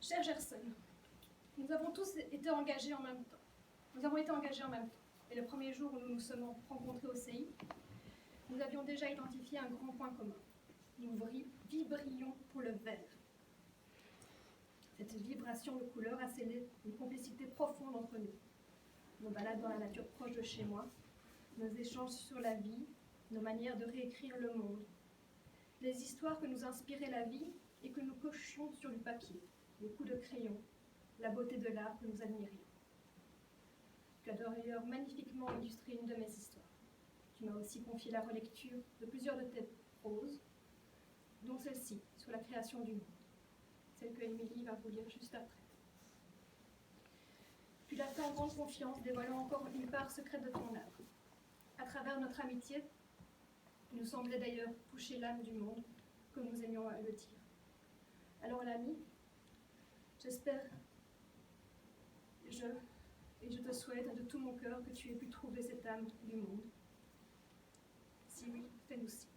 Cher Gerson, nous avons tous été engagés en même temps. Nous avons été engagés en même temps. Et le premier jour où nous nous sommes rencontrés au CI, nous avions déjà identifié un grand point commun. Nous vibrions pour le vert. Cette vibration de couleur a scellé une complicité profonde entre nous. Nos balades dans la nature proche de chez moi, nos échanges sur la vie, nos manières de réécrire le monde, les histoires que nous inspirait la vie et que nous cochions sur du papier, les coups de crayon, la beauté de l'art que nous admirions. Tu as d'ailleurs magnifiquement illustré une de mes histoires. Tu m'as aussi confié la relecture de plusieurs de tes proses, dont celle-ci, sur la création du monde, celle que Émilie va vous lire juste après. Tu l'as fait en grande confiance, dévoilant encore une part secrète de ton âme. À travers notre amitié, il nous semblait d'ailleurs toucher l'âme du monde, comme nous aimions le dire. Alors l'ami, j'espère, et je te souhaite de tout mon cœur que tu aies pu trouver cette âme du monde. Si oui, fais-nous signe.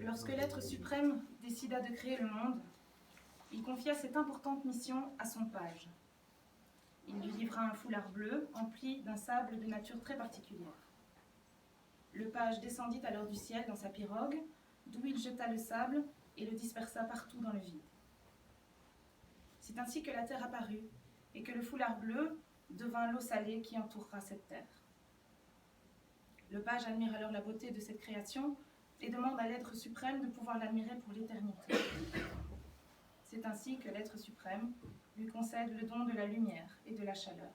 Lorsque l'être suprême décida de créer le monde, il confia cette importante mission à son page. Il lui livra un foulard bleu empli d'un sable de nature très particulière. Le page descendit alors du ciel dans sa pirogue, d'où il jeta le sable et le dispersa partout dans le vide. C'est ainsi que la terre apparut et que le foulard bleu devint l'eau salée qui entourera cette terre. Le page admire alors la beauté de cette création et demande à l'être suprême de pouvoir l'admirer pour l'éternité. C'est ainsi que l'être suprême lui concède le don de la lumière et de la chaleur.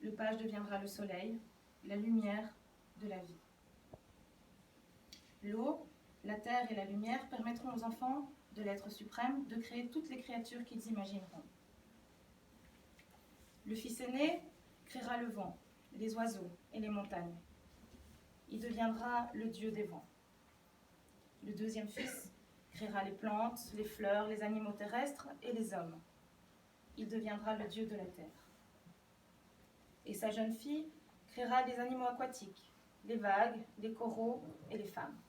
Le page deviendra le soleil, la lumière de la vie. L'eau, la terre et la lumière permettront aux enfants de l'être suprême de créer toutes les créatures qu'ils imagineront. Le fils aîné créera le vent, les oiseaux et les montagnes. Il deviendra le dieu des vents. Le deuxième fils créera les plantes, les fleurs, les animaux terrestres et les hommes. Il deviendra le dieu de la terre. Et sa jeune fille créera les animaux aquatiques, les vagues, les coraux et les femmes.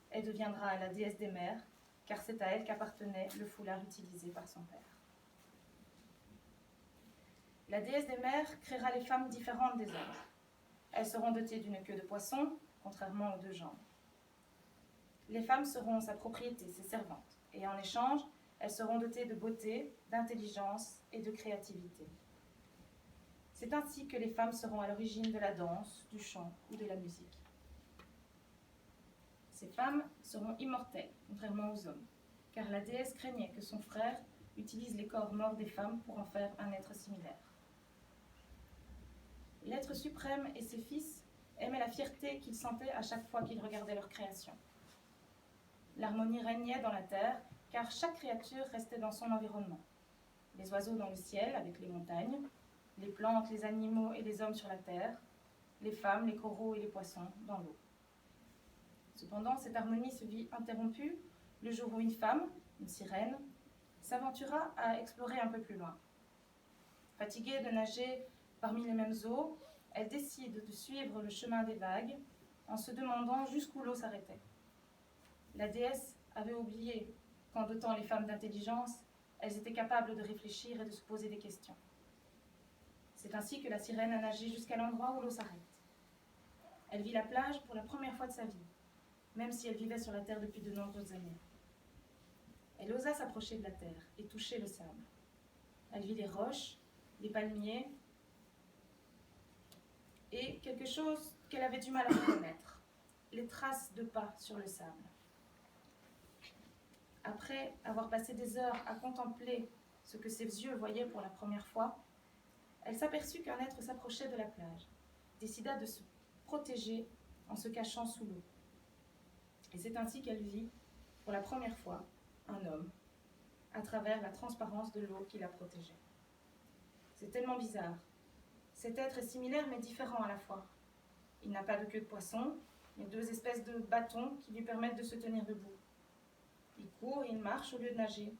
Elle deviendra la déesse des mers, car c'est à elle qu'appartenait le foulard utilisé par son père. La déesse des mers créera les femmes différentes des hommes. Elles seront dotées d'une queue de poisson, contrairement aux deux jambes. Les femmes seront sa propriété, ses servantes, et en échange, elles seront dotées de beauté, d'intelligence et de créativité. C'est ainsi que les femmes seront à l'origine de la danse, du chant ou de la musique. Ces femmes seront immortelles, contrairement aux hommes, car la déesse craignait que son frère utilise les corps morts des femmes pour en faire un être similaire. L'être suprême et ses fils aimaient la fierté qu'ils sentaient à chaque fois qu'ils regardaient leur création. L'harmonie régnait dans la terre, car chaque créature restait dans son environnement. Les oiseaux dans le ciel, avec les montagnes, les plantes, les animaux et les hommes sur la terre, les femmes, les coraux et les poissons dans l'eau. Cependant, cette harmonie se vit interrompue le jour où une femme, une sirène, s'aventura à explorer un peu plus loin. Fatiguée de nager parmi les mêmes eaux, elle décide de suivre le chemin des vagues en se demandant jusqu'où l'eau s'arrêtait. La déesse avait oublié qu'en dotant les femmes d'intelligence, elles étaient capables de réfléchir et de se poser des questions. C'est ainsi que la sirène a nagé jusqu'à l'endroit où l'eau s'arrête. Elle vit la plage pour la première fois de sa vie, même si elle vivait sur la terre depuis de nombreuses années. Elle osa s'approcher de la terre et toucher le sable. Elle vit les roches, les palmiers et quelque chose qu'elle avait du mal à reconnaître, les traces de pas sur le sable. Après avoir passé des heures à contempler ce que ses yeux voyaient pour la première fois, elle s'aperçut qu'un être s'approchait de la plage, décida de se protéger en se cachant sous l'eau. Et c'est ainsi qu'elle vit, pour la première fois, un homme, à travers la transparence de l'eau qui la protégeait. C'est tellement bizarre. Cet être est similaire mais différent à la fois. Il n'a pas de queue de poisson, mais deux espèces de bâtons qui lui permettent de se tenir debout. Il court et il marche au lieu de nager,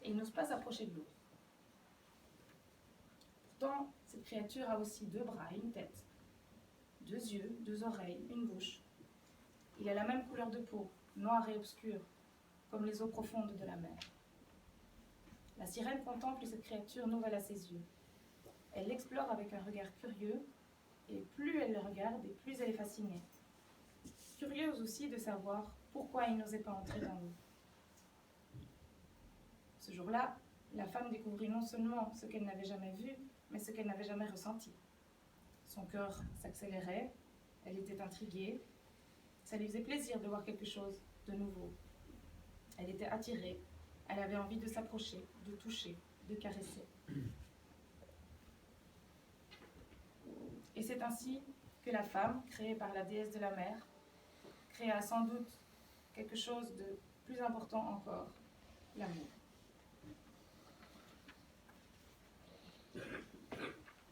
et il n'ose pas s'approcher de l'eau. Pourtant, Cette créature a aussi 2 bras et une tête, 2 yeux, 2 oreilles, une bouche. Il a la même couleur de peau, noire et obscure, comme les eaux profondes de la mer. La sirène contemple cette créature nouvelle à ses yeux. Elle l'explore avec un regard curieux, et plus elle le regarde, et plus elle est fascinée. Curieuse aussi de savoir pourquoi il n'osait pas entrer dans l'eau. Ce jour-là, la femme découvrit non seulement ce qu'elle n'avait jamais vu, mais ce qu'elle n'avait jamais ressenti. Son cœur s'accélérait, elle était intriguée, ça lui faisait plaisir de voir quelque chose de nouveau. Elle était attirée, elle avait envie de s'approcher, de toucher, de caresser. Et c'est ainsi que la femme, créée par la déesse de la mer, créa sans doute quelque chose de plus important encore, l'amour.